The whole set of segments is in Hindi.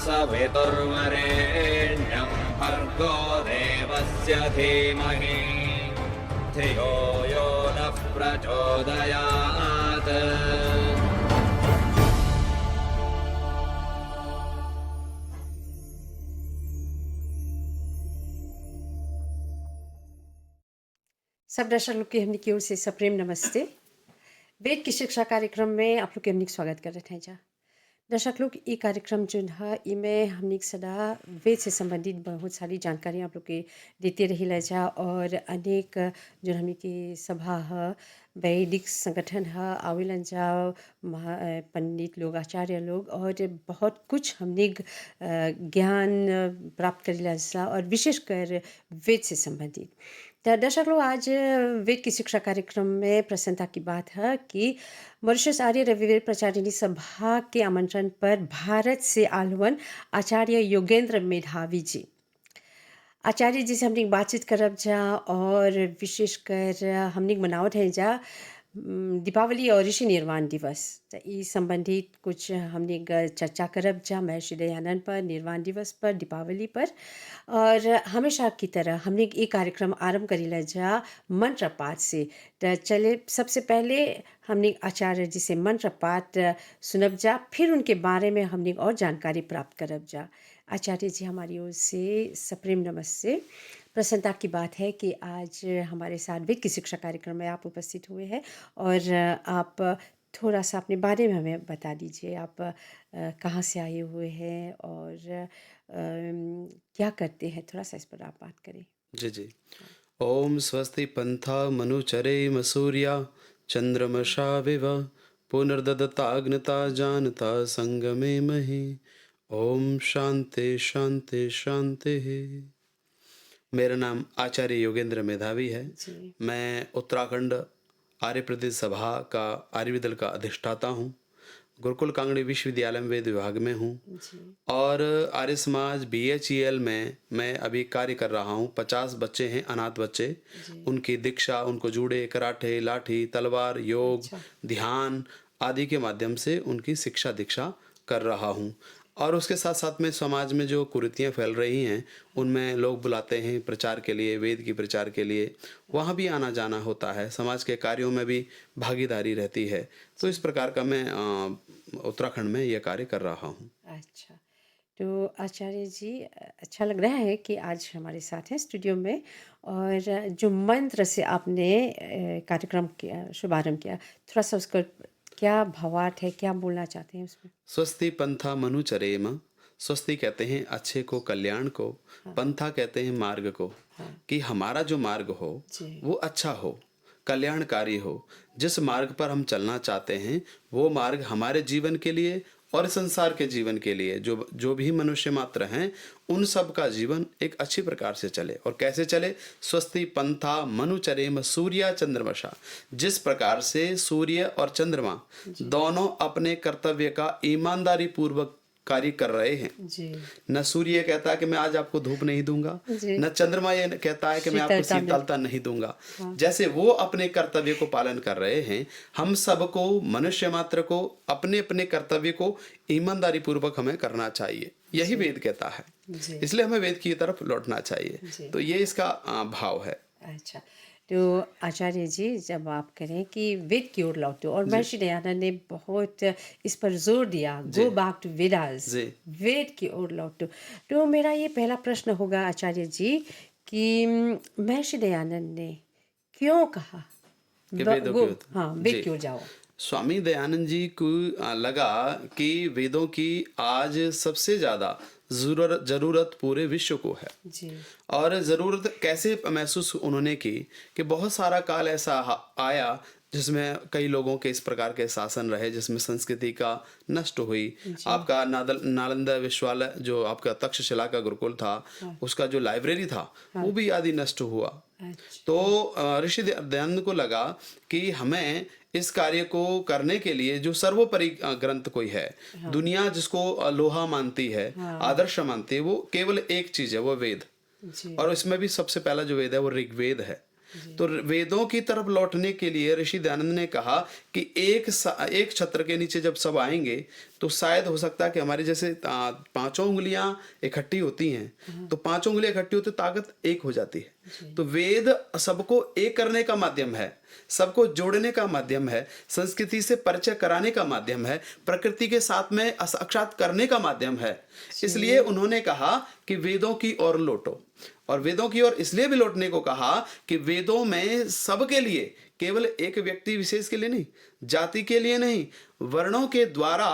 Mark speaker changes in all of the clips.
Speaker 1: सवितुर्वरेण्यं भर्गो देवस्य धीमहि धियो यो नः प्रचोदयात्।
Speaker 2: सब दर्शक लोग की हमने की ओर से सप्रेम नमस्ते। वेद की शिक्षा कार्यक्रम में आप लोग के हमने स्वागत कर रहे हैं जा दर्शक लोग। ये कार्यक्रम जो है इमें हमने सदा वेद से संबंधित बहुत सारी जानकारी आप लोग के देते रही ला जा, और अनेक जो हमने की सभा है वैदिक संगठन है आवेलन जाओ पंडित लोग आचार्य लोग, और बहुत कुछ हमने ज्ञान प्राप्त करेला जा, और विशेषकर वेद से संबंधित। तो दर्शक लोग आज वेद की शिक्षा कार्यक्रम में प्रसन्नता की बात है कि मॉरिशस आर्य रविवेद प्रचारिणी सभा के आमंत्रण पर भारत से आलवन आचार्य योगेंद्र मेधावी जी, आचार्य जी से हमने बातचीत करब जा, और विशेषकर हमने मनावत है जा दीपावली और ऋषि निर्वाण दिवस। तो इस संबंधित कुछ हमने चर्चा करब जा महर्षि दयानंद पर, निर्वाण दिवस पर, दीपावली पर। और हमेशा की तरह हमने ये कार्यक्रम आरंभ करीला जा मंत्र पाठ से। तो चले सबसे पहले हमने आचार्य जी से मंत्र पाठ सुनब जा, फिर उनके बारे में हमने और जानकारी प्राप्त करब जा। आचार्य जी हमारी ओर से सप्रेम नमस्ते। प्रसन्नता की बात है कि आज हमारे साथ वेद की शिक्षा कार्यक्रम में आप उपस्थित हुए हैं, और आप थोड़ा सा अपने बारे में हमें बता दीजिए। आप कहाँ से आए हुए हैं और क्या करते हैं, थोड़ा सा इस पर आप बात करें।
Speaker 3: जी जी। ओम स्वस्ति पंथा मनुचरे मसूर्या चंद्रमशा विव पुनर्दत्ताग्नता जानता संगमे मही। ओम शांति शांति शांति। मेरा नाम आचार्य योगेंद्र मेधावी है। मैं उत्तराखंड आर्य प्रदेश सभा का आर्य दल का अधिष्ठाता हूँ। गुरुकुल कांगड़ी विश्वविद्यालय में वेद विभाग में हूँ, और आर्य समाज BHEL में मैं अभी कार्य कर रहा हूँ। 50 बच्चे हैं, अनाथ बच्चे, उनकी दीक्षा, उनको जूड़े, कराटे, लाठी, तलवार, योग, ध्यान आदि के माध्यम से उनकी शिक्षा दीक्षा कर रहा हूँ। और उसके साथ साथ में समाज में जो कुरीतियाँ फैल रही हैं उनमें लोग बुलाते हैं प्रचार के लिए, वेद की प्रचार के लिए, वहाँ भी आना जाना होता है, समाज के कार्यों में भी भागीदारी रहती है। तो इस प्रकार का मैं उत्तराखंड में यह कार्य कर रहा हूँ।
Speaker 2: अच्छा, तो आचार्य जी अच्छा लग रहा है कि आज हमारे साथ हैं स्टूडियो में, और जो मंत्र से आपने कार्यक्रम किया, शुभारंभ किया, थोड़ा सा उसका क्या भावार्थ है, क्या बोलना चाहते हैं उसमें?
Speaker 3: स्वस्ति पंथा मनुचरेम। स्वस्ति कहते हैं अच्छे को, कल्याण को। पंथा कहते हैं मार्ग को, कि हमारा जो मार्ग हो वो अच्छा हो, कल्याणकारी हो। जिस मार्ग पर हम चलना चाहते हैं वो मार्ग हमारे जीवन के लिए और संसार के जीवन के लिए, जो भी मनुष्य मात्र हैं उन सब का जीवन एक अच्छी प्रकार से चले। और कैसे चले? स्वस्ति पंथा मनुचरेम सूर्या चंद्रमशा। जिस प्रकार से सूर्य और चंद्रमा दोनों अपने कर्तव्य का ईमानदारी पूर्वक कार्य कर रहे हैं। न सूर्य कहता है कि मैं आज आपको धूप नहीं दूंगा, न चंद्रमा ये कहता है कि मैं आपको शीतलता नहीं दूंगा। जैसे वो अपने कर्तव्य को पालन कर रहे हैं, हम सबको, मनुष्य मात्र को, अपने अपने कर्तव्य को ईमानदारी पूर्वक हमें करना चाहिए। यही वेद कहता है, इसलिए हमें वेद की तरफ लौटना चाहिए। तो ये इसका भाव है।
Speaker 2: अच्छा, तो आचार्य जी जब आप करें कि वेद की ओर लौटो, और महर्षि दयानंद ने बहुत इस पर जोर दिया, गो बैक टू वेदास, वेद की ओर लौटो। तो मेरा ये पहला प्रश्न होगा आचार्य जी कि महर्षि दयानंद ने क्यों कहा
Speaker 3: कि
Speaker 2: वेद की ओर जाओ?
Speaker 3: स्वामी दयानंद जी को लगा कि वेदों की आज सबसे ज्यादा जरूरत पूरे विश्व को है
Speaker 2: जी।
Speaker 3: और ज़रूरत कैसे महसूस उन्होंने की कि बहुत सारा काल ऐसा आया जिसमें कई लोगों के इस प्रकार के शासन रहे, जिसमें संस्कृति का नष्ट हुई। आपका नालंदा विश्वविद्यालय जो आपका तक्षशिला का गुरुकुल था, उसका जो लाइब्रेरी था वो भी आदि नष्ट हुआ। तो ऋषि दयानंद को लगा कि हमें इस कार्य को करने के लिए जो सर्वोपरि ग्रंथ कोई है, दुनिया जिसको लोहा मानती है, आदर्श मानती है, वो केवल एक चीज है, वो वेद। और इसमें भी सबसे पहला जो वेद है वो ऋग्वेद है। तो वेदों की तरफ लौटने के लिए ऋषि दयानंद ने कहा कि एक छत्र के नीचे जब सब आएंगे तो शायद हो सकता है कि हमारी जैसे पांचों उंगलियां इकट्ठी होती हैं, तो पांचों उंगलियां इकट्ठी होती ताकत एक हो जाती है। तो वेद सबको एक करने का माध्यम है, सबको जोड़ने का माध्यम है, संस्कृति से परिचय कराने का माध्यम है, प्रकृति के साथ में साक्षात करने का माध्यम है। इसलिए उन्होंने कहा कि वेदों की ओर लौटो, और वेदों की ओर इसलिए भी लौटने को कहा कि वेदों में सबके लिए, केवल एक व्यक्ति विशेष के लिए नहीं, जाति के लिए नहीं, वर्णों के द्वारा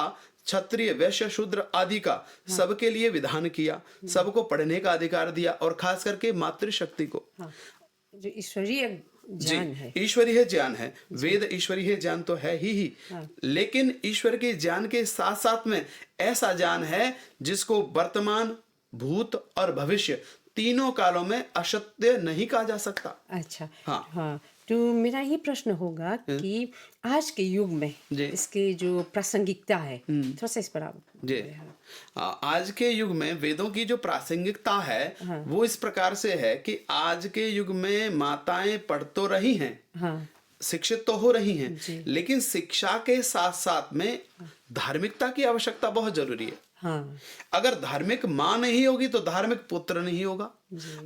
Speaker 3: क्षत्रिय वैश्य शूद्र आदि का सबके लिए विधान किया, सबको पढ़ने का अधिकार दिया, और खास करके मातृशक्ति को।
Speaker 2: जो ईश्वरीय ज्ञान है,
Speaker 3: ईश्वरीय ज्ञान है, वेद ईश्वरीय ज्ञान तो है ही लेकिन ईश्वर के ज्ञान के साथ साथ में ऐसा ज्ञान है जिसको वर्तमान, भूत और भविष्य तीनों कालों में असत्य नहीं कहा जा सकता।
Speaker 2: अच्छा,
Speaker 3: हाँ।
Speaker 2: हाँ, तो मेरा ये प्रश्न होगा कि आज के युग में इसके जो प्रासंगिकता है, थोड़ा सा इस पर आप
Speaker 3: जी। आज के युग में वेदों की जो प्रासंगिकता है वो इस प्रकार से है कि आज के युग में माताएं पढ़ तो रही हैं, शिक्षित तो हो रही हैं, लेकिन शिक्षा के साथ साथ में धार्मिकता की आवश्यकता बहुत जरूरी है। अगर धार्मिक माँ नहीं होगी तो धार्मिक पुत्र नहीं होगा,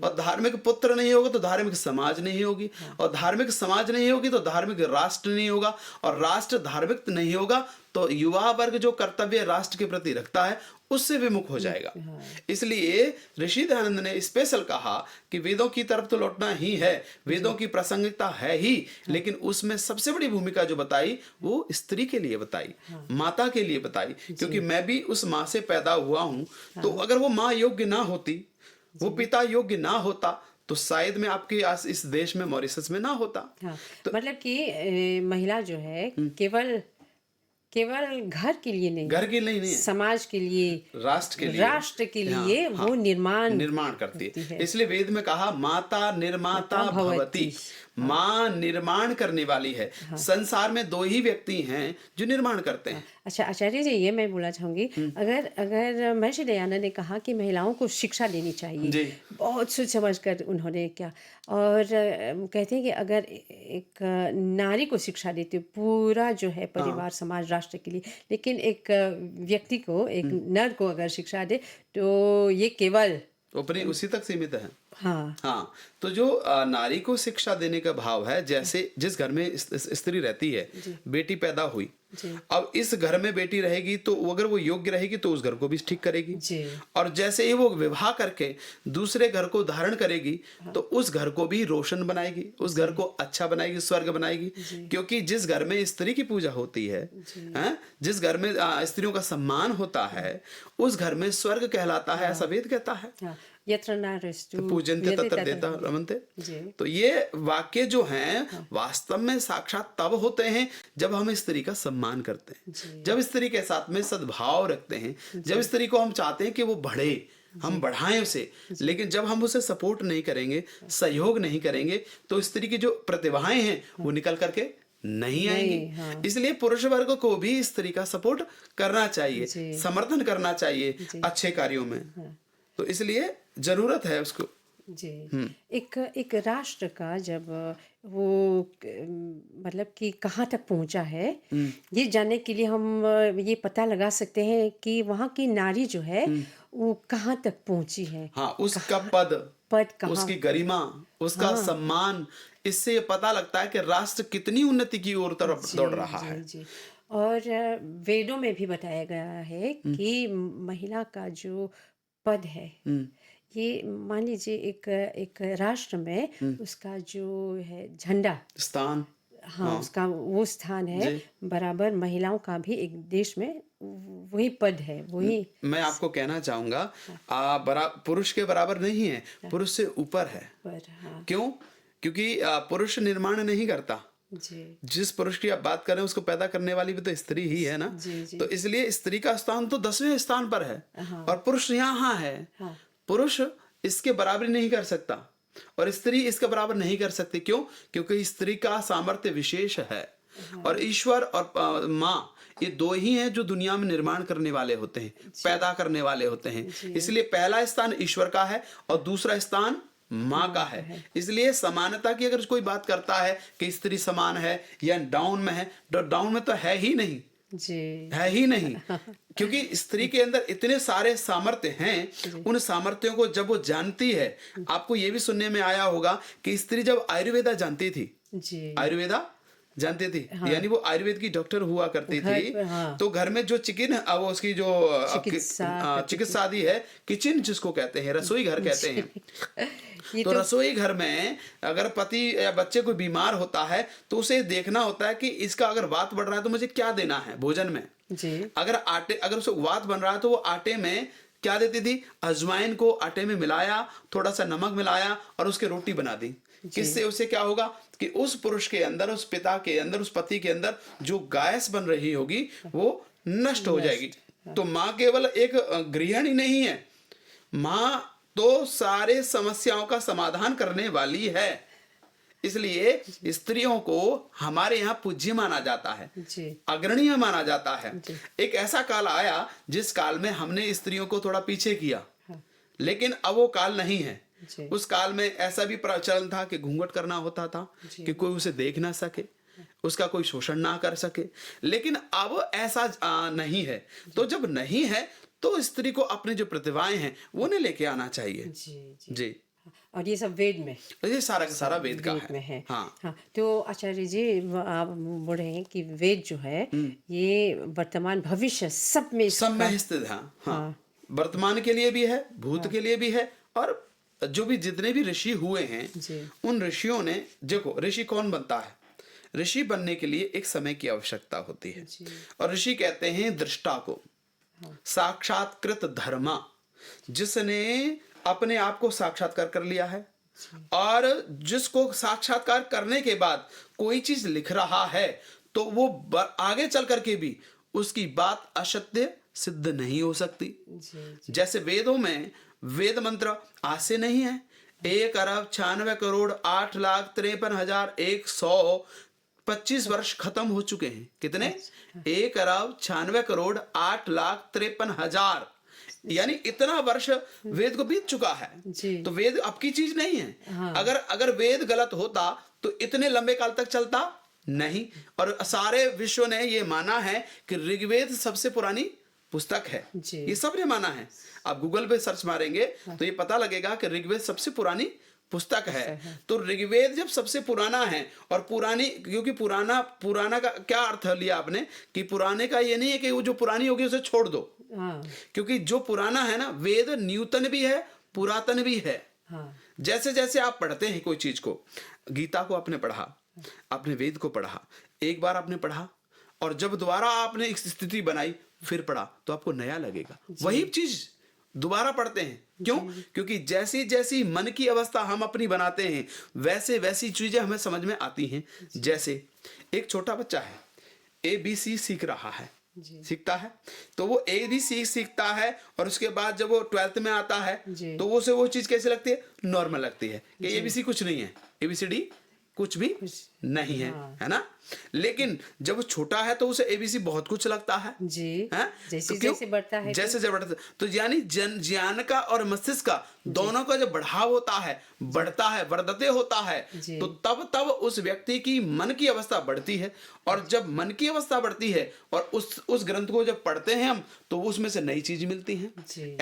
Speaker 3: और धार्मिक पुत्र नहीं होगा तो धार्मिक समाज नहीं होगी, और धार्मिक समाज नहीं होगी तो धार्मिक राष्ट्र नहीं होगा, और राष्ट्र धार्मिक नहीं होगा तो युवा वर्ग जो कर्तव्य राष्ट्र के प्रति रखता है उससे विमुख हो जाएगा। इसलिए ऋषि दयानंद ने स्पेशल कहा कि वेदों की तरफ तो लौटना ही है, वेदों की प्रासंगिकता है ही, लेकिन उसमें सबसे बड़ी भूमिका जो बताई वो स्त्री के लिए बताई, माता के लिए बताई, क्योंकि मैं भी उस माँ से पैदा हुआ हूं। तो अगर वो माँ योग्य ना होती, वो पिता योग्य ना होता, तो शायद मैं आपके इस देश में, मॉरिशस में ना होता।
Speaker 2: तो मतलब कि महिला जो है केवल घर के लिए नहीं,
Speaker 3: घर के लिए नहीं,
Speaker 2: समाज के लिए, राष्ट्र के लिए वो निर्माण
Speaker 3: करती है। इसलिए वेद में कहा माता निर्माता भवती, माँ निर्माण करने वाली है। संसार में दो ही व्यक्ति हैं जो निर्माण करते हैं।
Speaker 2: अच्छा आचार्य जी, ये मैं बोलना चाहूंगी, अगर महर्षि दयानंद ने कहा कि महिलाओं को शिक्षा देनी चाहिए, बहुत सोच समझ कर उन्होंने क्या, और कहते हैं कि अगर एक नारी को शिक्षा देती है, पूरा जो है परिवार, समाज, राष्ट्र के लिए, लेकिन एक व्यक्ति को, एक नर को अगर शिक्षा दे तो ये केवल
Speaker 3: अपनी उसी तक सीमित है।
Speaker 2: हाँ,
Speaker 3: तो जो नारी को शिक्षा देने का भाव है, जैसे जिस घर में स्त्री रहती है, बेटी पैदा हुई, अब इस घर में बेटी रहेगी तो अगर वो योग्य रहेगी तो उस घर को भी ठीक करेगी, और जैसे ही वो विवाह करके दूसरे घर को धारण करेगी तो उस घर को भी रोशन बनाएगी, उस घर को अच्छा बनाएगी, स्वर्ग बनाएगी। क्योंकि जिस घर में स्त्री की पूजा होती है, जिस घर में स्त्रियों का सम्मान होता है, उस घर में स्वर्ग कहलाता है, ऐसा वेद कहता है। पूजन्ते तत्र देता रमन्ते। तो ये वाक्य जो हैं वास्तव में साक्षात तब होते हैं जब हम स्त्री का सम्मान करते हैं, जब स्त्री के साथ में सद्भाव रखते हैं, जब स्त्री को हम चाहते हैं कि वो बढ़े, हम बढ़ाएं उसे, लेकिन जब हम उसे सपोर्ट नहीं करेंगे, सहयोग नहीं करेंगे, तो स्त्री की जो प्रतिभाएं हैं वो निकल करके नहीं आएंगी। इसलिए पुरुष वर्ग को भी स्त्री का सपोर्ट करना चाहिए, समर्थन करना चाहिए अच्छे कार्यों में। तो इसलिए जरूरत है उसको।
Speaker 2: जी, एक राष्ट्र का जब वो मतलब कि कहाँ तक पहुंचा है, ये जानने के लिए हम ये पता लगा सकते हैं कि वहाँ की नारी जो है वो कहाँ तक पहुंची है।
Speaker 3: उसका पद कहाँ, उसकी गरिमा, उसका सम्मान, इससे पता लगता है कि राष्ट्र कितनी उन्नति की ओर तरफ दौड़ रहा है।
Speaker 2: और वेदों में भी बताया गया है कि महिला का जो पद है, ये मान लीजिए एक राष्ट्र में उसका जो है झंडा स्थान, उसका वो स्थान है, बराबर महिलाओं का भी एक देश में वही पद है, वही। मैं
Speaker 3: आपको कहना चाहूंगा पुरुष के बराबर नहीं है, पुरुष से ऊपर है। क्यों? क्योंकि पुरुष निर्माण नहीं करता, जिस पुरुष की आप बात कर रहे हैं उसको पैदा करने वाली भी तो स्त्री ही है ना। तो इसलिए स्त्री का स्थान तो 10वें स्थान पर है, और पुरुष यहाँ है। पुरुष इसके बराबरी नहीं कर सकता और स्त्री इसके बराबर नहीं कर सकती। क्यों? क्योंकि स्त्री का सामर्थ्य विशेष है, और ईश्वर और माँ ये दो ही हैं जो दुनिया में निर्माण करने वाले होते हैं, पैदा करने वाले होते हैं। इसलिए पहला स्थान ईश्वर का है और दूसरा स्थान माँ का है। इसलिए समानता की अगर कोई बात करता है कि स्त्री समान है या डाउन में है, तो डाउन में तो है ही नहीं,
Speaker 2: जी
Speaker 3: है ही नहीं। क्योंकि स्त्री के अंदर इतने सारे सामर्थ्य हैं, उन सामर्थ्यों को जब वो जानती है, आपको ये भी सुनने में आया होगा कि स्त्री जब आयुर्वेदा जानती थी,
Speaker 2: जी
Speaker 3: आयुर्वेदा जानती थी, यानी वो आयुर्वेद की डॉक्टर हुआ करती
Speaker 2: घर
Speaker 3: थी,
Speaker 2: पर, हाँ।
Speaker 3: तो घर में जो वो उसकी जो चिकित्सा आदि है, किचन जिसको कहते हैं, रसोई घर कहते हैं।
Speaker 2: ये
Speaker 3: तो
Speaker 2: तो
Speaker 3: रसोई घर में अगर पति या बच्चे कोई बीमार होता है तो उसे देखना होता है कि इसका अगर वात बढ़ रहा है तो मुझे क्या देना है भोजन में।
Speaker 2: जी
Speaker 3: अगर उसे वात बन रहा है तो वो आटे में क्या देती थी, अजवाइन को आटे में मिलाया, थोड़ा सा नमक मिलाया और उसके रोटी बना दी। किससे उसे क्या होगा कि उस पुरुष के अंदर, उस पिता के अंदर, उस पति के अंदर जो गैस बन रही होगी वो नष्ट हो जाएगी। तो माँ केवल एक गृहिणी नहीं है, माँ तो सारे समस्याओं का समाधान करने वाली है। इसलिए स्त्रियों को हमारे यहाँ पूज्य माना जाता है,
Speaker 2: जी
Speaker 3: अग्रणीय माना जाता है। एक ऐसा काल आया जिस काल में हमने स्त्रियों को थोड़ा पीछे किया, लेकिन अब वो काल नहीं है।
Speaker 2: जी
Speaker 3: उस काल में ऐसा भी प्रचलन था कि घूंघट करना होता था कि कोई उसे देख ना सके, उसका कोई शोषण ना कर सके। लेकिन अब ऐसा नहीं है। तो जब नहीं है तो स्त्री को अपनी जो प्रतिभाएं हैं वो ने लेके आना चाहिए।
Speaker 2: जी जी
Speaker 3: जी,
Speaker 2: और ये सब वेद में,
Speaker 3: ये सारा का सारा वेद का
Speaker 2: वेद में है।
Speaker 3: हाँ
Speaker 2: हाँ, तो आचार्य जी आप बोल रहे हैं कि वेद जो है ये वर्तमान भविष्य सब में
Speaker 3: सब में स्थित है। हाँ, वर्तमान के लिए भी है, भूत के लिए भी है, और जो भी जितने भी ऋषि हुए हैं
Speaker 2: जी
Speaker 3: उन ऋषियों ने, देखो ऋषि कौन बनता है, ऋषि बनने के लिए एक समय की आवश्यकता होती है।
Speaker 2: जी
Speaker 3: और ऋषि कहते हैं दृष्टा को, साक्षात्कृत धर्मा, जिसने अपने आप को साक्षात्कार कर लिया है, और जिसको साक्षात्कार करने के बाद कोई चीज लिख रहा है तो वो आगे चल करके भी उसकी बात असत्य सिद्ध नहीं हो सकती।
Speaker 2: जी
Speaker 3: जैसे वेदों में वेद मंत्र आज से नहीं है, 1,96,68,53,125 वर्ष खत्म हो चुके हैं। कितने? 1,96,68,53,100, यानी इतना वर्ष वेद को बीत चुका है।
Speaker 2: जी
Speaker 3: तो वेद अब की चीज नहीं है।
Speaker 2: हाँ।
Speaker 3: अगर वेद गलत होता तो इतने लंबे काल तक चलता नहीं। और सारे विश्व ने ये माना है कि ऋग्वेद सबसे पुरानी पुस्तक है।
Speaker 2: जी।
Speaker 3: ये सबने माना है। आप गूगल पे सर्च मारेंगे तो ये पता लगेगा कि ऋग्वेद सबसे पुरानी पुस्तक है। तो ऋग्वेद जब सबसे पुराना है, और पुरानी, क्योंकि पुराना का क्या अर्थ लिया आपने कि पुराने का ये नहीं है कि वो जो पुरानी होगी उसे छोड़ दो।
Speaker 2: हाँ
Speaker 3: क्योंकि जो पुराना है ना, वेद न्यूतन भी है, पुरातन भी है।
Speaker 2: हाँ
Speaker 3: जैसे जैसे आप पढ़ते हैं कोई चीज को, गीता को आपने पढ़ा, आपने वेद को पढ़ा, एक बार आपने पढ़ा, और जब दोबारा आपने एक स्थिति बनाई फिर पढ़ा तो आपको नया लगेगा। वही चीज दोबारा पढ़ते हैं। क्यों? क्योंकि जैसी जैसी मन की अवस्था हम अपनी बनाते हैं वैसे वैसी चीजें हमें समझ में आती हैं। जैसे एक छोटा बच्चा है, ABC सीख रहा है, सीखता है, तो वो ABC सीखता है, और उसके बाद जब वो 12th में आता है तो उसे वो चीज कैसे लगती है? नॉर्मल लगती है कि ABC कुछ नहीं है, ABCD कुछ भी नहीं है, है ना। लेकिन जब वो छोटा है तो उसे ABC बहुत कुछ लगता है
Speaker 2: जी
Speaker 3: है?
Speaker 2: जैसे
Speaker 3: तो क्यों?
Speaker 2: जैसे बढ़ता है
Speaker 3: जैसे जैसे बढ़ता है, तो यानी ज्ञान का और मस्तिष्क का दोनों का जब बढ़ाव होता है, बढ़ता है, वर्धते होता है, तो तब उस व्यक्ति की मन की अवस्था बढ़ती है। और जब मन की अवस्था बढ़ती है और उस ग्रंथ को जब पढ़ते हैं हम तो उसमें से नई चीज मिलती है।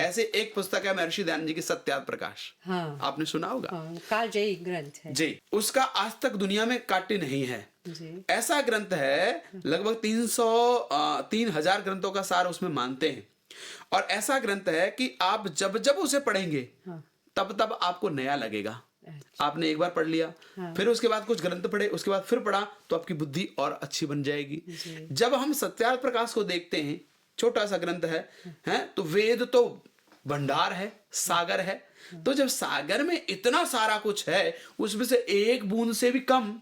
Speaker 3: ऐसे एक पुस्तक है महर्षि दयानंद जी की सत्यार्थ प्रकाश,
Speaker 2: हाँ
Speaker 3: आपने सुना होगा।
Speaker 2: हाँ, कालजयी ग्रंथ है
Speaker 3: जी, उसका आज तक दुनिया में काटे नहीं है।
Speaker 2: जी
Speaker 3: ऐसा ग्रंथ है, लगभग 3,000 ग्रंथों का सार उसमें मानते हैं। और ऐसा ग्रंथ है कि आप जब जब उसे पढ़ेंगे तब आपको नया लगेगा। आपने एक बार पढ़ लिया, फिर उसके बाद कुछ ग्रंथ पढ़े, उसके बाद फिर पढ़ा तो आपकी बुद्धि और अच्छी बन जाएगी। जब हम सत्यार्थ प्रकाश को देखते हैं, छोटा सा ग्रंथ है, तो वेद तो भंडार है, सागर है। तो जब सागर में इतना सारा कुछ है, उसमें से एक बूंद से भी कम,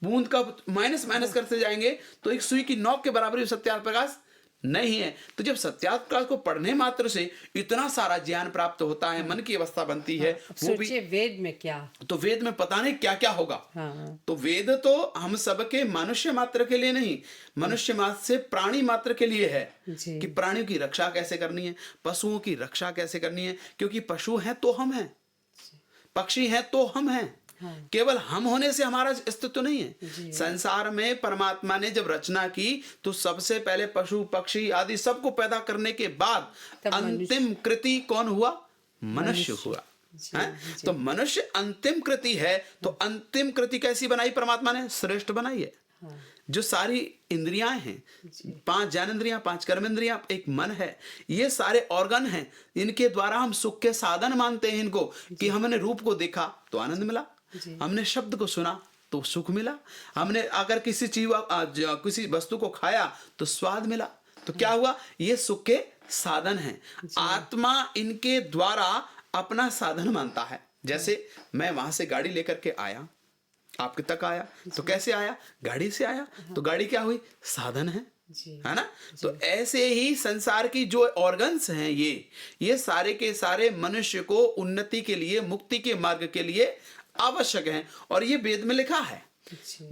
Speaker 3: बूंद का माइनस करते जाएंगे तो एक सुई की नोक के बराबर सत्यार्थ प्रकाश नहीं है। तो जब सत्यार्थ प्रकाश को पढ़ने मात्र से इतना सारा ज्ञान प्राप्त होता है, मन की अवस्था बनती है, वो भी
Speaker 2: वेद में क्या,
Speaker 3: तो वेद में पता नहीं क्या क्या होगा। तो वेद तो हम सबके मनुष्य मात्र के लिए नहीं, मनुष्य मात्र से प्राणी मात्र के लिए है कि प्राणियों की रक्षा कैसे करनी है, पशुओं की रक्षा कैसे करनी है। क्योंकि पशु हैं तो हम हैं, पक्षी हैं तो हम हैं, केवल हम होने से हमारा अस्तित्व नहीं है। संसार में परमात्मा ने जब रचना की तो सबसे पहले पशु पक्षी आदि सबको पैदा करने के बाद अंतिम कृति कौन हुआ? मनुष्य हुआ है। तो मनुष्य अंतिम कृति है। तो अंतिम कृति कैसी बनाई परमात्मा ने? श्रेष्ठ बनाई है। जो सारी इंद्रियां हैं, 5 ज्ञानेंद्रियां, 5 कर्मेंद्रियां, एक मन है, ये सारे ऑर्गन हैं। इनके द्वारा हम सुख के साधन मानते हैं इनको, कि हमने रूप को देखा तो आनंद मिला, हमने शब्द को सुना तो सुख मिला, हमने अगर किसी चीज किसी वस्तु को खाया तो स्वाद मिला। तो क्या हुआ? ये सुख के साधन हैं। आत्मा इनके द्वारा अपना साधन मानता है। जैसे मैं वहां से गाड़ी लेकर के आया, आपके तक आया, तो कैसे आया? गाड़ी से आया। तो गाड़ी क्या हुई? साधन है है ना? तो ऐसे ही संसार की जो ऑर्गन्स हैं, ये सारे के सारे मनुष्य को उन्नति के लिए, मुक्ति के मार्ग के लिए आवश्यक हैं। और ये वेद में लिखा है।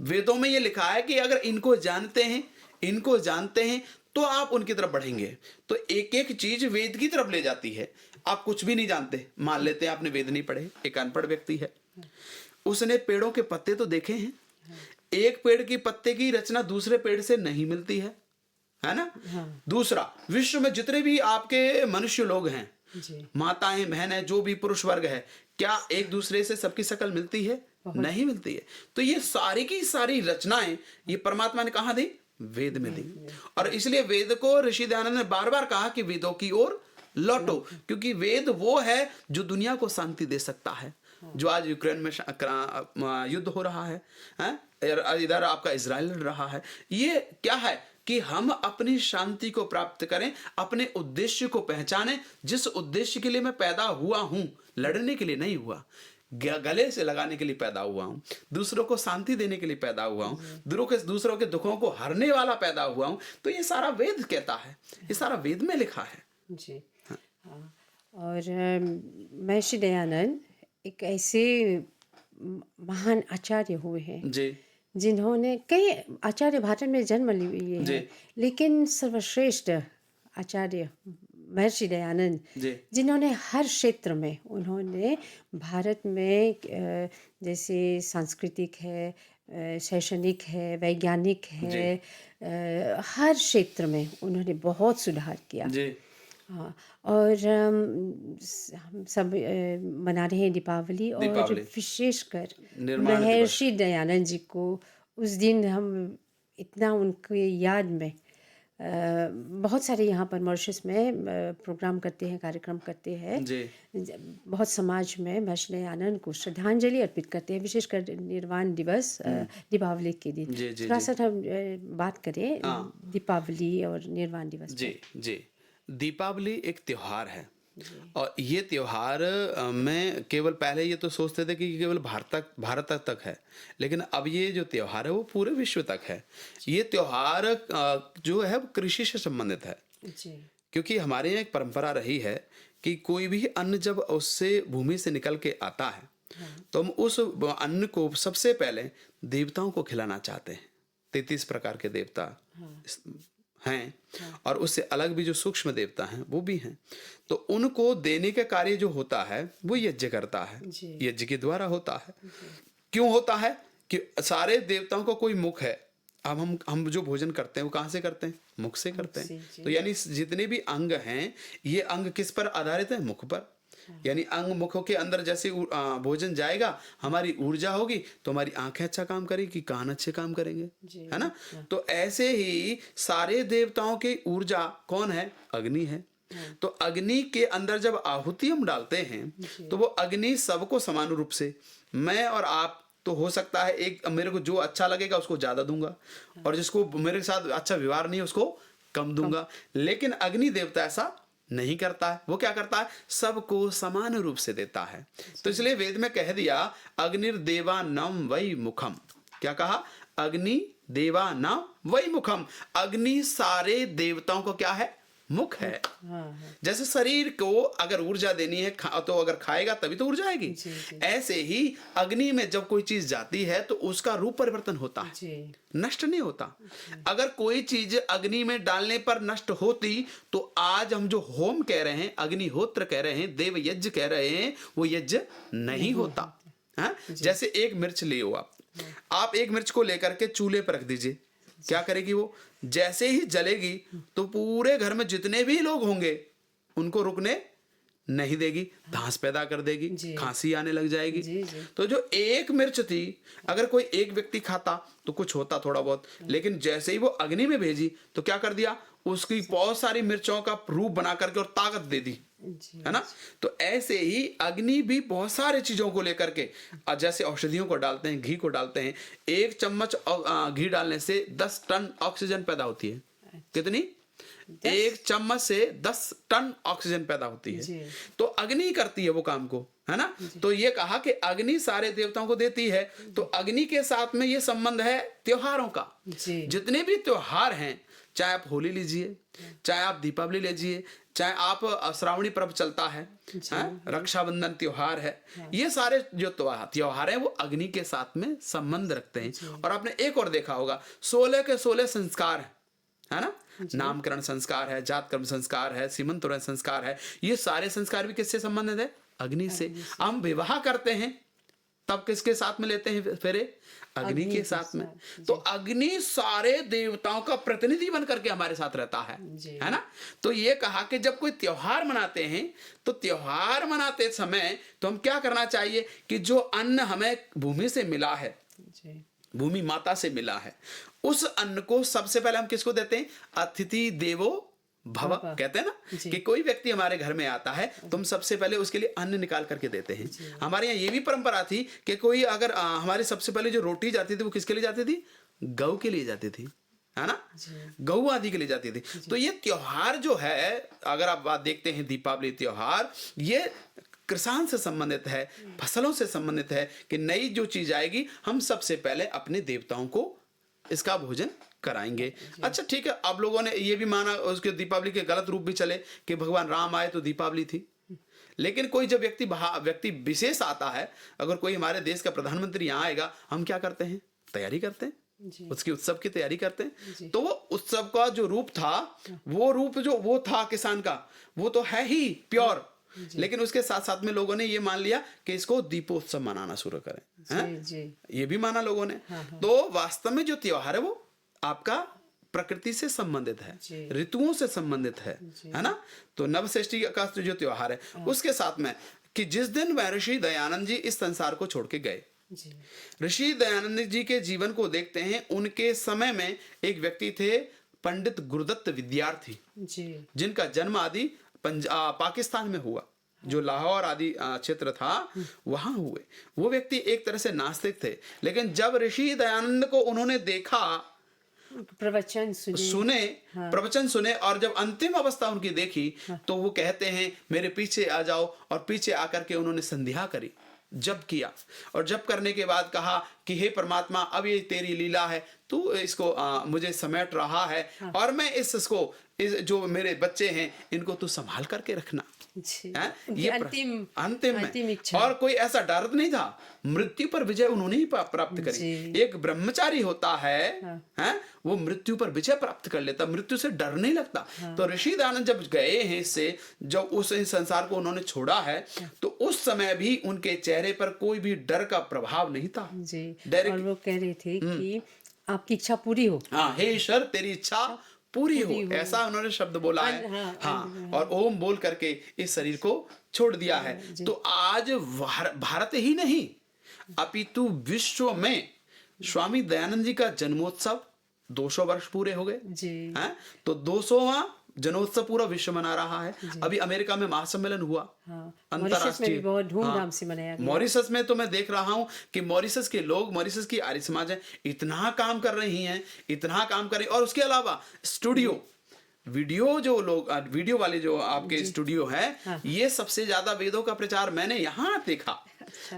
Speaker 3: वेदों में ये लिखा है कि अगर इनको जानते हैं तो आप उनकी तरफ बढ़ेंगे। तो एक एक चीज वेद की तरफ ले जाती है। आप कुछ भी नहीं जानते, मान लेते हैं आपने वेद नहीं पढ़े, एक अनपढ़ व्यक्ति है, उसने पेड़ों के पत्ते तो देखे हैं। एक पेड़ की पत्ते की रचना दूसरे पेड़ से नहीं मिलती है ना? दूसरा, विश्व में जितने भी आपके मनुष्य लोग हैं, माताएं, बहनें, जो भी पुरुष वर्ग है, क्या एक दूसरे से सबकी शक्ल मिलती है? नहीं मिलती है। तो ये सारी की सारी रचनाएं ये परमात्मा ने कहाँ दी? वेद में दी। और इसलिए वेद को ऋषि दयानंद ने बार बार कहा कि वेदों की ओर लौटो, क्योंकि वेद वो है जो दुनिया को शांति दे सकता है। जो आज यूक्रेन में युद्ध हो रहा है, इधर आपका इजराइल लड़ रहा है, ये क्या है? कि हम अपनी शांति को प्राप्त करें, अपने उद्देश्य को पहचानें। जिस उद्देश्य के लिए मैं पैदा हुआ हूं, लड़ने के लिए नहीं हुआ, गले से लगाने के लिए पैदा हुआ हूं, दूसरों को शांति देने के लिए पैदा हुआ हूं, दूसरों के दुखों को हरने वाला पैदा हुआ हूं। तो ये सारा वेद कहता है, ये सारा वेद में लिखा है
Speaker 2: जी। और महर्षि दयानंद एक ऐसे महान आचार्य हुए हैं
Speaker 3: जी,
Speaker 2: जिन्होंने कई आचार्य भारत में जन्म लिए हैं, लेकिन सर्वश्रेष्ठ आचार्य महर्षि दयानंद, जिन्होंने हर क्षेत्र में, उन्होंने भारत में जैसे सांस्कृतिक है, शैक्षणिक है, वैज्ञानिक है, हर क्षेत्र में उन्होंने बहुत सुधार किया। हाँ, और हम सब मना रहे हैं दीपावली, और विशेषकर महर्षि दयानंद जी को उस दिन हम इतना उनके याद में बहुत सारे यहाँ पर मॉरिशस में प्रोग्राम करते हैं, कार्यक्रम करते हैं। बहुत समाज में महर्षि दयानंद को श्रद्धांजलि अर्पित करते हैं, विशेषकर निर्वाण दिवस दीपावली के दिन। थोड़ा सा हम बात करें दीपावली और निर्वाण दिवस।
Speaker 3: जी, दीपावली एक त्योहार है। और ये त्योहार में केवल पहले ये तो सोचते थे कि केवल भारत तक है, लेकिन अब ये जो त्योहार है वो पूरे विश्व तक है। ये त्योहार जो है वो कृषि से संबंधित है, क्योंकि हमारे यहाँ एक परंपरा रही है कि कोई भी अन्न जब उससे भूमि से निकल के आता है तो हम उस अन्न को सबसे पहले देवताओं को खिलाना चाहते हैं। 33 प्रकार के देवता हैं, और उससे अलग भी जो सूक्ष्म देवता हैं वो भी हैं। तो उनको देने का कार्य जो होता है वो यज्ञ करता है, यज्ञ के द्वारा होता है। क्यों होता है? कि सारे देवताओं को कोई मुख है। अब हम जो भोजन करते हैं वो कहाँ से करते हैं? मुख से करते हैं। तो यानी जितने भी अंग हैं, ये अंग किस पर आधारित है? मुख पर। यानी अंग मुखों के अंदर जैसे भोजन जाएगा, हमारी ऊर्जा होगी तो हमारी आंखें अच्छा काम करेगी, कान अच्छे काम करेंगे, है ना? तो ऐसे ही सारे देवताओं की ऊर्जा कौन है? अग्नि है। तो अग्नि के अंदर जब आहुति हम डालते हैं तो वो अग्नि सबको समान रूप से, मैं और आप तो हो सकता है एक मेरे को जो अच्छा लगेगा उसको ज्यादा दूंगा, और जिसको मेरे साथ अच्छा व्यवहार नहीं है उसको कम दूंगा। लेकिन अग्नि देवता ऐसा नहीं करता है। वो क्या करता है? सबको समान रूप से देता है। तो इसलिए वेद में कह दिया अग्निर्देवानां वै मुखम। क्या कहा? अग्नि देवानां वै मुखम। अग्नि सारे देवताओं को क्या है? मुख है। जैसे शरीर को अगर ऊर्जा देनी है तो अगर खाएगा तभी तो ऊर्जा आएगी। ऐसे ही अग्नि में जब कोई चीज जाती है तो उसका रूप परिवर्तन होता है, नष्ट नहीं होता। अगर कोई चीज अग्नि में डालने पर नष्ट होती तो आज हम जो होम कह रहे हैं, अग्निहोत्र कह रहे हैं, देव यज्ञ कह रहे हैं, वो यज्ञ नहीं होता। हाँ, जैसे एक मिर्च ले आप एक मिर्च को लेकर के चूल्हे पर रख दीजिए, क्या करेगी वो? जैसे ही जलेगी तो पूरे घर में जितने भी लोग होंगे उनको रुकने नहीं देगी, धांस पैदा कर देगी, खांसी आने लग जाएगी। तो जो एक मिर्च थी, अगर कोई एक व्यक्ति खाता तो कुछ होता थोड़ा बहुत, लेकिन जैसे ही वो अग्नि में भेजी तो क्या कर दिया? उसकी बहुत सारी मिर्चों का रूप बना करके और ताकत दे दी, है ना? तो ऐसे ही अग्नि भी बहुत सारे चीजों को लेकर के, जैसे औषधियों को डालते हैं, घी को डालते हैं, 1 चम्मच घी डालने से 10 टन ऑक्सीजन पैदा होती है। कितनी? 1 चम्मच से 10 टन ऑक्सीजन पैदा होती है। तो अग्नि करती है वो काम को, है ना? तो ये कहा कि अग्नि सारे देवताओं को देती है। तो अग्नि के साथ में ये संबंध है त्योहारों का। जितने भी त्योहार हैं, चाहे आप होली लीजिए, चाहे आप दीपावली लीजिए, चाहे आप श्रावणी पर्व चलता है, रक्षाबंधन त्योहार है, ये सारे जो त्योहार हैं वो अग्नि के साथ में संबंध रखते हैं। और आपने एक और देखा होगा, 16 के 16 संस्कार है ना? नामकरण संस्कार है, जातकर्म संस्कार है, सीमंतोरण संस्कार है, ये सारे संस्कार भी किससे संबंधित है? अग्नि से। हम विवाह करते हैं तब किसके साथ में लेते हैं फेरे? अग्नि के साथ में। तो अग्नि सारे देवताओं का प्रतिनिधि बन करके हमारे साथ रहता है ना? तो ये कहा कि जब कोई त्योहार मनाते हैं तो त्योहार मनाते समय तो हम क्या करना चाहिए कि जो अन्न हमें भूमि से मिला है, भूमि माता से मिला है, उस अन्न को सबसे पहले हम किसको देते हैं? अतिथि देवो भव कहते हैं ना, कि कोई व्यक्ति हमारे घर में आता है तो हम सबसे पहले उसके लिए अन्न निकाल करके देते हैं। हमारे यहाँ ये भी परंपरा थी कि कोई अगर हमारे सबसे पहले जो रोटी जाती थी वो किसके लिए जाती थी? गौ के लिए जाती थी, है ना? गौ आदि के लिए जाती थी। तो ये त्योहार जो है, अगर आप बात देखते हैं दीपावली त्योहार, ये किसान से संबंधित है, फसलों से संबंधित है कि नई जो चीज आएगी हम सबसे पहले अपने देवताओं को इसका भोजन कराएंगे। अच्छा ठीक है, आप लोगों ने ये भी माना, उसके दीपावली के गलत रूप भी चले कि भगवान राम आए तो दीपावली थी। लेकिन कोई जब व्यक्ति विशेष आता है, अगर कोई हमारे देश का प्रधानमंत्री यहाँ आएगा, हम क्या करते हैं? तैयारी करते हैं, उसकी उत्सव की तैयारी करते हैं। तो वो उत्सव का जो रूप था, वो रूप जो वो था किसान का, वो तो है ही प्योर, लेकिन उसके साथ साथ में लोगों ने ये मान लिया कि इसको दीपोत्सव मनाना शुरू करें। ये भी माना लोगों ने। तो वास्तव में जो त्योहार है वो आपका प्रकृति से संबंधित है, ऋतुओं से संबंधित है ना? तो नवषष्ठी का जो त्योहार है उसके साथ में कि जिस दिन महर्षि दयानंद जी इस संसार को छोड़ के गए, ऋषि दयानंद जी के जीवन को देखते हैं। उनके समय में एक व्यक्ति थे पंडित गुरुदत्त विद्यार्थी, जिनका जन्म आदि पाकिस्तान में हुआ, जो लाहौर आदि क्षेत्र था वहां हुए। वो व्यक्ति एक तरह से नास्तिक थे, लेकिन जब ऋषि दयानंद को उन्होंने देखा, प्रवचन सुने और जब अंतिम अवस्था उनकी देखी, तो वो कहते हैं मेरे पीछे आ जाओ, और पीछे आकर के उन्होंने संध्या करी, जप किया, और जप करने के बाद कहा कि हे परमात्मा, अब ये तेरी लीला है, तू इसको मुझे समेट रहा है, और मैं इसको जो मेरे बच्चे हैं इनको तू संभाल करके रखना। ये अंतिम में, और कोई ऐसा डर नहीं था, मृत्यु पर विजय उन्होंने ही प्राप्त करी। एक ब्रह्मचारी होता है, वो मृत्यु पर विजय प्राप्त कर लेता, मृत्यु से डर नहीं लगता। तो ऋषि दयानंद जब गए हैं इससे, जब उस संसार को उन्होंने छोड़ा है, तो उस समय भी उनके चेहरे पर कोई भी डर का प्रभाव नहीं था।
Speaker 2: और वो कह रहे थे कि आपकी इच्छा पूरी हो।
Speaker 3: हाँ, हे ईश्वर तेरी इच्छा पूरी हो, ऐसा उन्होंने शब्द बोला है। हाँ, और ओम बोल करके इस शरीर को छोड़ दिया है। तो आज भारत ही नहीं अपितु विश्व में स्वामी दयानंद जी का जन्मोत्सव 200 वर्ष पूरे हो गए हैं। तो 200वां जन्मोत्सव पूरा विश्व मना रहा है। अभी अमेरिका में महासम्मेलन हुआ, अंतरराष्ट्रीय,
Speaker 2: बहुत धूमधाम से मनाया गया।
Speaker 3: मॉरिशस में तो मैं देख रहा हूं कि मॉरिशस के लोग, मॉरिशस की आर्य समाज है, इतना काम कर रही हैं, इतना काम कर रही। और उसके अलावा स्टूडियो वीडियो, जो लोग वीडियो वाले जो आपके स्टूडियो है, ये सबसे ज्यादा वेदों का प्रचार मैंने यहाँ देखा।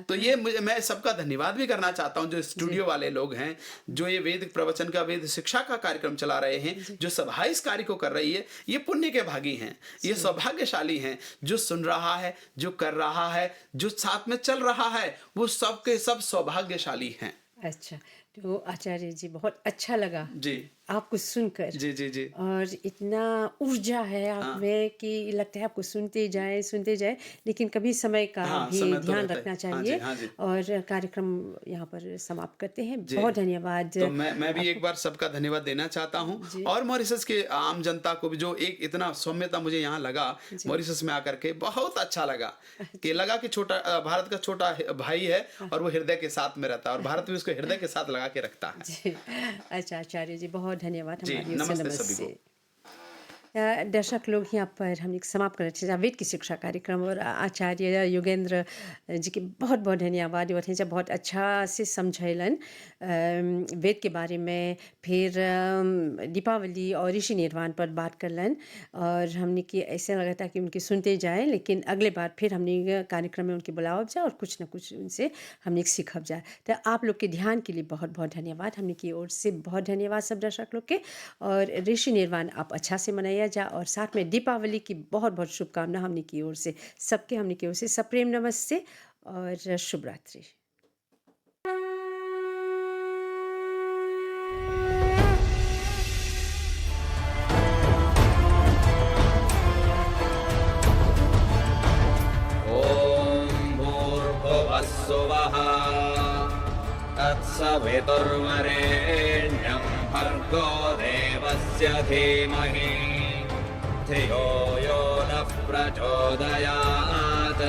Speaker 3: तो ये मैं सबका धन्यवाद भी करना चाहता हूँ, जो स्टूडियो वाले लोग हैं, जो ये वेद प्रवचन का, वेद शिक्षा का कार्यक्रम चला रहे हैं, जो सभा इस कार्य को कर रही है, ये पुण्य के भागी हैं, ये सौभाग्यशाली हैं। जो सुन रहा है, जो कर रहा है, जो साथ में चल रहा है, वो सब के सब सौभाग्यशाली हैं।
Speaker 2: अच्छा, तो आचार्य जी बहुत अच्छा लगा
Speaker 3: जी
Speaker 2: आपको सुनकर
Speaker 3: जी जी जी।
Speaker 2: और इतना ऊर्जा है आप में कि लगता है आपको सुनते जाए, लेकिन कभी समय का
Speaker 3: हाँ,
Speaker 2: भी
Speaker 3: समय तो
Speaker 2: ध्यान
Speaker 3: रहता है।
Speaker 2: रखना
Speaker 3: हाँ जी,
Speaker 2: चाहिए।
Speaker 3: हाँ जी।
Speaker 2: और कार्यक्रम यहाँ पर समाप्त करते हैं।
Speaker 3: जी।
Speaker 2: बहुत धन्यवाद
Speaker 3: तो मैं भी एक
Speaker 2: आपको।
Speaker 3: बार सबका धन्यवाद देना चाहता हूँ
Speaker 2: जी
Speaker 3: और मॉरिशस के आम जनता को भी, जो एक इतना सौम्यता मुझे यहाँ लगा
Speaker 2: जी।
Speaker 3: मॉरिशस में आकर के बहुत अच्छा लगा। कि
Speaker 2: अच्छा
Speaker 3: लगा कि भारत का छोटा भाई है और वो हृदय के साथ में रहता है और भारत भी उसको हृदय के साथ लगा के रखता है।
Speaker 2: जी। अच्छा आचार्य जी, बहुत धन्यवाद।
Speaker 3: जी,
Speaker 2: हमारी ओर से
Speaker 3: नमस्ते सभी को।
Speaker 2: नमस्ते। दर्शक लोग यहाँ पर हम समाप्त कर रहे थे वेद की शिक्षा कार्यक्रम, और आचार्य योगेंद्र जी के बहुत बहुत धन्यवाद। और हैं बहुत अच्छा से समझैलन वेद के बारे में, फिर दीपावली और ऋषि निर्वाण पर बात करलन। और हमने कि ऐसे लगा था कि उनके सुनते जाए, लेकिन अगले बार फिर हमने कार्यक्रम में उनके बुलावब जाए और कुछ ना कुछ उनसे हमने सीखब जाए। तो आप लोग के ध्यान के लिए बहुत बहुत धन्यवाद। हमने की ओर से बहुत धन्यवाद सब दर्शक लोग के। और ऋषि निर्वाण आप अच्छा से मनाइए जा, और साथ में दीपावली की बहुत बहुत शुभकामना हमने की ओर से, सबके हमने की ओर से सप्रेम नमस्ते और शुभ रात्रि।
Speaker 1: ॐ भूर्भुवस्सुवः तत्सवितुर्वरेण्यं भर्गो देवस्य धीमहि धियो यो नः प्रचोदयात्।